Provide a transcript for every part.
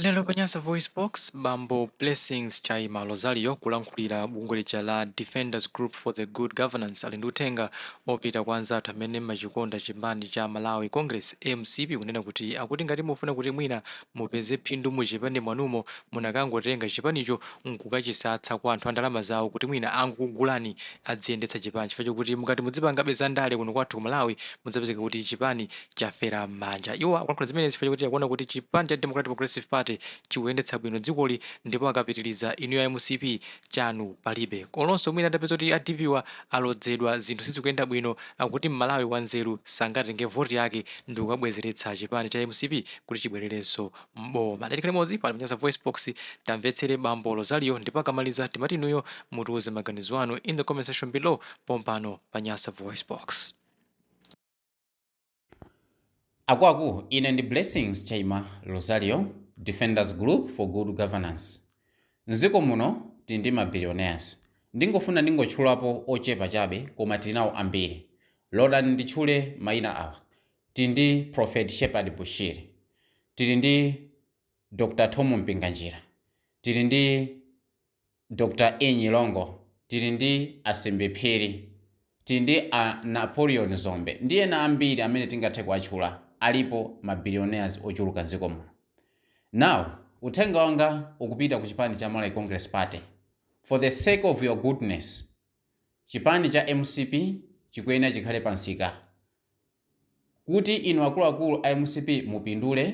Lero Panyasa Voice Box Bambo Blessings Chaima Rosario kulankhulira bungwe lija la Defenders Group for the Good Governance ali ndi uthenga opita kwa anzathu amene machikonda chipani cha Malawi Congress MCP kunena kuti akuti ngati mufuna kuti mwina mupeze phindu mu chipani mwanumo munakangotenga chipanicho nkukachisatsa kwa anthu a ndalama zawo kuti mwina angukugulani adziyendetsa chipani chifukwa chokuti mukati mudzipangabe za ndale kuno kwathu ku Malawi mudzapezeka kuti chipani chafera m'manja. Iwo akulankhula zimenezi chifukwa chokuti akuona kuti chipani cha Democratic Progressive Party chikuyendetsa bwino dzikoli ndipo akapitiriza inu ya MCP chanu palibe. Kolonso mwina adapeza kuti adipiwa alodzedwa zinthu sizikuyenda bwino akuti Malawi wanzeru sangatenge voti yake ndi kukabwezeretsa chipani cha MCP kuti chibwererenso mboma. Ndatikhala imodzi pano Panyasa Voice Box tamvetsere Bambo Rosario ndipo akamaliza timati inuyo mutiuze maganizo anu in the comment section below pompano Panyasa Voice Box. Akwaku ine ndi Blessings Chaima Rosario, Defenders Group for Good Governance. Nziko muno tili ndi mabillionaires. Ndingofuna ndingotchulapo ochepa chabe koma tili nawo ambiri. Lodani nditchule mayina awa. Tili ndi Prophet Shepherd Bushiri. Tili ndi Dr. Tom Mpinganjira. Tili ndi Dr. Enyi Longo. Tili ndi Asembe Phiri. Tili ndi Napoleon Zombe. Ndiye na ambiri amene tingathe kuwatchula alipo mabillionaires ochuluka nziko muno. Now, uthenga wanga ukupita ku chipani cha Malawi Congress Party. For the sake of your goodness, chipani cha MCP chikuyenera chikhale pansika. Kuti inu akuluakulu a MCP mupindule,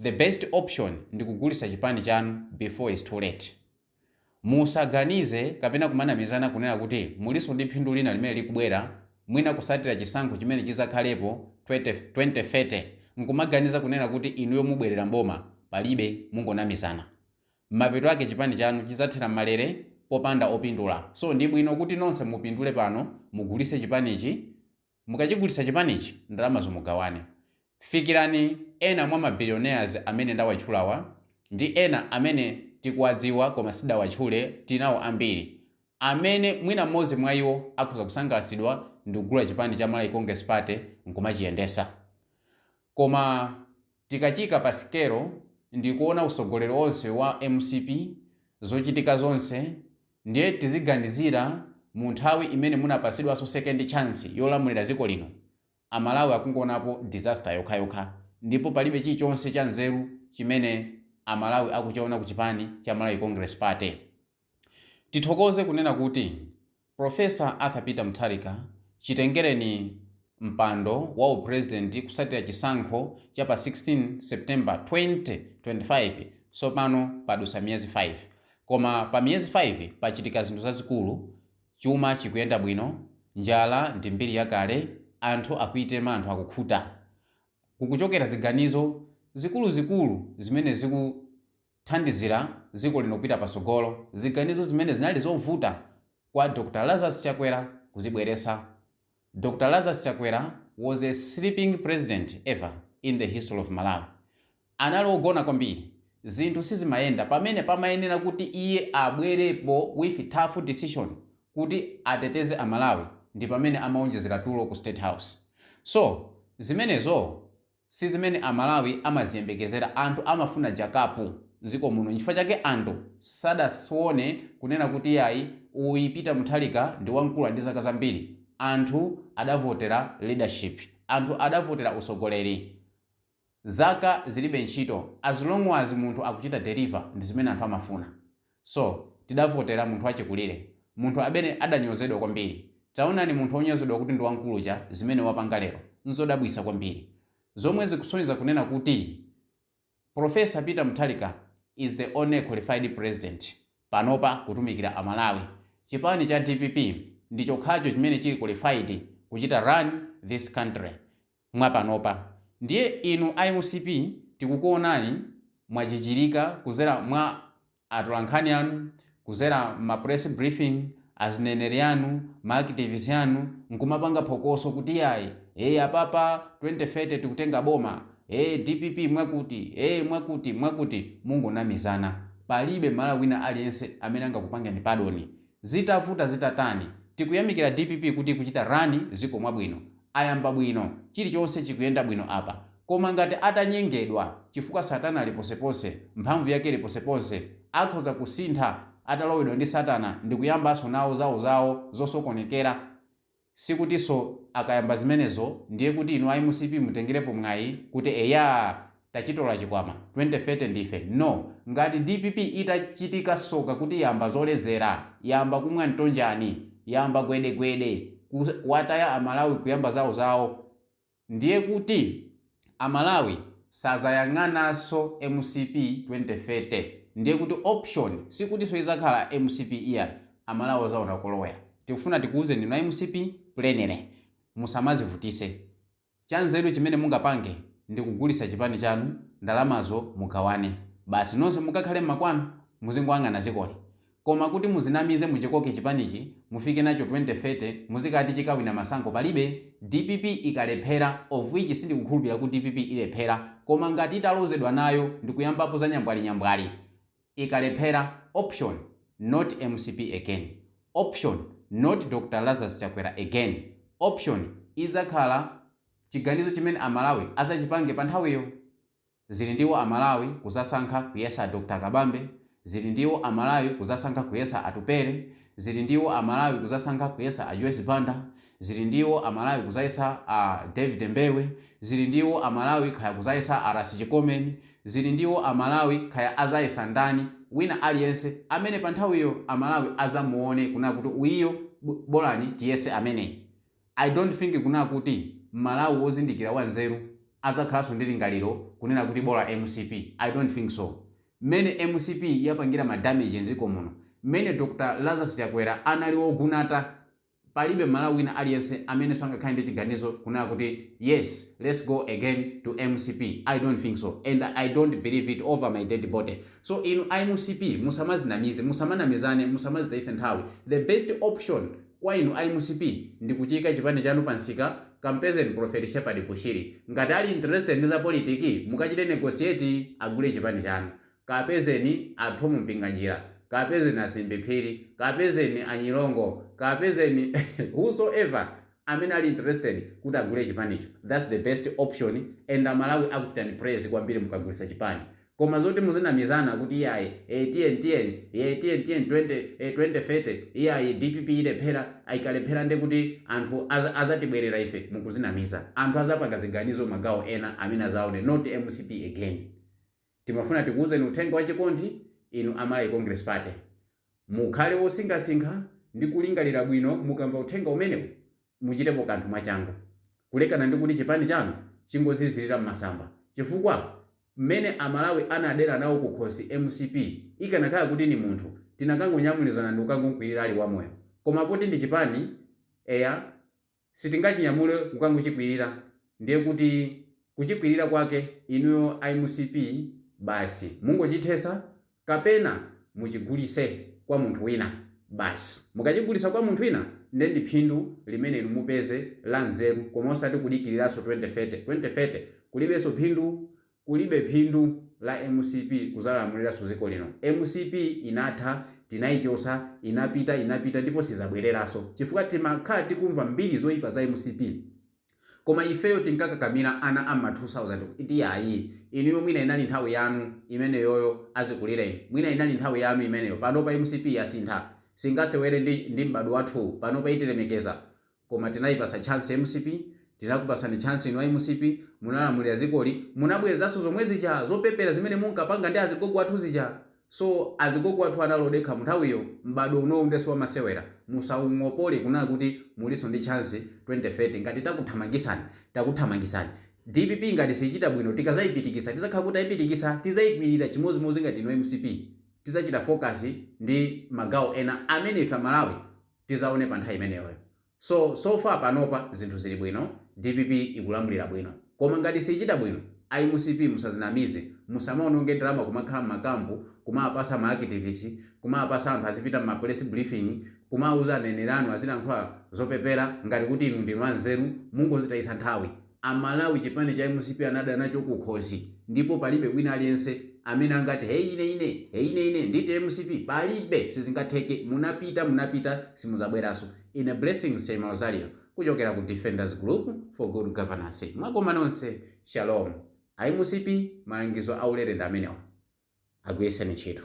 the best option ndi kugulisa chipani chanu before it's too late. Musaganize kapena kumanamizana kunena kuti muliso ndi phindu lina limene likubwera mwina kusatira chisankho chimene chizakhalepo 2030 nkumaganiza kunena kuti inuyo mubwerera mboma palibe mungonamizana. Mapeto ake chipani chanu chizathera malere popanda opindula. So ndi bwino kuti nonse mupindule pano mugulise chipanichi. Mukachigulisa chipanichi ndalama zomugawane. Fikirani ena mwa mabillionaires amene ndawatchulawa ndi ena amene tikuwadziwa koma sidawatchule tinawo ambiri amene mwina mmodzi mwa iwo akhoza kusangalatsidwa ndi kugula chipani cha Malawi Congress Party nkumachiyendesa. Koma tikachika pa sikelo ndi kuona usogoleri onse wa MCP zochitika zonse ndiye tiziganizira mu nthawi imene munapasidwanso second chance yolamulira dziko lino Amalawi akungonapo disaster yokhayokha ndipo palibe chilichonse cha nzeru chimene Amalawi akuchiona ku chipani cha Malawi Congress Party. Tithokoze kunena kuti Professor Arthur Peter Mutharika chitengereni mpando wa upresident kusatira chisankho cha pa 16 September 2025 sopano padusa miyezi 5. Koma pa miyezi 5 pachitika zinthu zazikulu, chuma chikuyenda bwino, njala ndi mbiri yakale, anthu akuitema anthu akukhuta. Kukuchokera ziganizo zikuluzikulu zimene zikuthandizira dziko lino kupita pasogolo, ziganizo zimene zinali zovuta kwa Dr. Lazarus Chakwera kuzibweresa. Dr. Lazarus Chakwera was a sleeping president ever in the history of Malawi. Anali ogona kwambiri. Zinthu sizimayenda pamene pamayenera kuti iye abwerepo with tough decision kuti ateteze Amalawi ndi pamene amaonjezera tulo ku State House. So, zimenezo si zimene Amalawi amaziyembekezera, anthu amafuna jakapu nziko muno. N'chifukwa chake anthu sadasione kunena kuti yayi uyu Peter Mutharika ndi wamkulu ndi zaka zambiri. Anthu adavotera leadership, anthu adavotera usogoleri. Zaka zilibe ntchito, as long as munthu akuchita deliver ndi zimene anthu amafuna. So tidavotera munthu achikulire, munthu amene adanyozedwa kwambiri. Taonani munthu onyozedwa kuti ndi wankuluja zimene wapanga lero nzodabwisa kwambiri. Zomwe zikusonyeza kunena kuti Professor Peter Mutharika is the only qualified president panopa kutumikira Amalawi. Chipani cha DPP ndi chokhacho chimene chili qualified kuchita run this country mwapanopa. Ndiye inu IMCP tikukuonani mwachichirika kuzera mwa atolankhani anu, kuzera ma press briefing, azineneri anu, ma activists anu, nkumapanga phokoso kuti yayi apapa 2030 tikutenga boma, DPP mwakuti mungonamizana. Palibe Malawi wina aliyense amene angakupangani padoni. Zitavuta zitatani tikuyamikira DPP kuti kuchita rani ziko mwabwino, ayamba bwino, chilichonse chikuyenda bwino apa. koma ngati atanyengedwa chifukwa satana ali posepose, mphamvu yake ili posepose, akhoza kusintha atalowedwa ndi satana ndi kuyambanso nawo zawo zosokonekera. Sikutinso akayamba zimenezo ndiye kuti inu IMCP mutengerepo mwayi kuti eya tachitola chikwama 2030 ndife. No, ngati DPP itachitika soka kuti yamba zoledzera, yamba kumwa mtonjani, yamba gwedegwede, kuwataya amalawi kuyamba zawo, ndiye kuti amalawi sazayang'ananso MCP 2030. ndiye kuti option sikutinso izakhala MCP iya, amalawi azaona kolowera. Tikufuna tikuuze ndinu MCP plenere, musamazivutise. Chanzeru chimene mungapange ndi kugulisa chipani chanu, ndalamazo mugawane. Basi nonse mukakhale mmakwanu muzingoyang'ana zikoli. Koma kuti muzinamize muchikoke chipanichi mufike nacho 2030 muzikati chikawina masankho palibe. DPP ikalephera, of which sindikukhulupirira kuti DPP ilephera, koma ngati italozedwa nayo ndikuyambapo za nyambwali, ikalephera, option not MCP again, option not Dr. Lazarus Chakwera again, option izakhala chiganizo chimene amalawi azachipange pa nthawiyo. Zili ndiwo amalawi kuzasankha kuyesa Dr. Kabambe, zili ndiwo amalawi kuzasankha kuyesa Atupere, zili ndiwo amalawi kuzasankha kuyesa a Joyce Banda, zili ndiwo amalawi kuzayesa David Mbewe, zili ndiwo amalawi khaya kuzayesa Arasi Chikomeni, zili ndiwo amalawi khaya azayesa ndani wina aliyense amene pa nthawiyo amalawi azamuone kuna kuti uyiyo bolani tiyese amene. I don't think kuna kuti malawi wozindikira wanzeru azakhalanso ndi lingaliro kunena kuti bola MCP. I don't think so. Mene MCP yapangira madamage nziko muno, mene Dr. Lazarus Chakwera anali wogunata, palibe malawi wina aliyense amene sangakhale ndi chiganizo kunena kuti yes, let's go again to MCP. I don't think so, and I don't believe it over my dead body. So inu IMCP musamazinamize, musamanamizane, musamazitayise nthawi. The best option kwa inu IMCP ndi kuchika chipani chanu pansika, kampezeni Prophet Shepard Kushiri. Ngati ali interested ndi za politiki mukachite negotiate agule chipani chanu. Kapezeni Athomu Mpinganjira, kapezeni Asimbe Phiri, kapezeni Anyilongo, kapezeni whosoever amene ali interested kuti agule chipanicho. That's the best option, and amalawi akuchitani praise kwambiri mukagulisa chipani. Koma zoti muzinamizana kuti iyayi TN 2030 iyayi DPP ilephera, ikalephera ndi kuti anthu azatibwerera ife, mukuzinamiza. Anthu azapanga ziganizo magawo ena amene azaone, not MCP again. Timafuna tikuuzeni uthenga wachikondi inu Amalawi Congress Party. Mukhale wosinkhasinkha ndi kulingalira bwino, mukamva uthenga umenewu muchitepo kanthu mwachangu, kulekana ndi kuti chipani chanu chingozizirira m'masamba. Chifukwa mmene amalawi anadera nawo kukhosi MCP ikanakhala kuti ni munthu tinakangonyamulizana ndi kukangonkwirira ali wamoyo. Koma poti ndi chipani eya sitingachinyamule kukangochikwirira, ndiye kuti kuchikwirira kwake inuyo IMCP basi mungochithesa kapena muchigulise kwa munthu wina. Basi mukachigulisa kwa munthu wina ndi phindu limene mupeze la nzeru, koma osati kudikiriranso 2030 kulibenso phindu, kulibe phindu la MCP kuzalamuliranso dziko lino. MCP inatha, tinayichosa, inapita ndipo sizabwereranso, chifukwa timakhala tikumva mbiri zoyipa za MCP. Koma ifeyo tinkakakamira ana ama 2000 iti yayi inuyo mwina inali nthawi yanu imene yoyo azikulireni, mwina inali nthawi yanu imeneyo, panopa MCP yasintha, singasewere ndi mbado wathu, panopa itilemekeza. Koma tinayipasa chance MCP, tinakupasani chance ino MCP, munalamulira zikoli, munabwerezanso zomwe zija zopepera zimene munkapanga ndi azigogo athu zija. So azigogo athu analodekha mnthawiyo, mbado unowu ndeso wamasewera, musaungopole kunena kuti muliso ndi chance 2030. ngati takuthamangisani. DPP ngati sichita bwino tikazayipitikisa, tizakhala kuti ayipitikisa tizayikwirira chimozimozi ngati ino MCP, tizachita focus ndi magawo ena amene ife Malawi tizaone pa nthawi imeneyo. So far panopa zinthu zili bwino, DPP ikulamulira bwino. Koma ngati sichita bwino, IMCP musazinamize, musamaononge drama kumakhala m'makampu, kumapasa ma activists, kumapasa anthu azipita ma press briefing, kumauza anenerano azilankhula zopepera ngati kuti inu ndinu anzeru, mungozitayisa nthawi. Amalawi chipani cha MCP anada nacho kukhosi, ndipo palibe wina aliyense amene angati ine ndite MCP, palibe, sizingatheke. Munapita simuzabweranso. Ine Blessings Chaima Rosario kuchokera ku Defenders Group for Good Governance. Mwakoma nonse, shalom. Ayi musipi malangizo aulere ndi amenewa. Agwiriseni ntchito.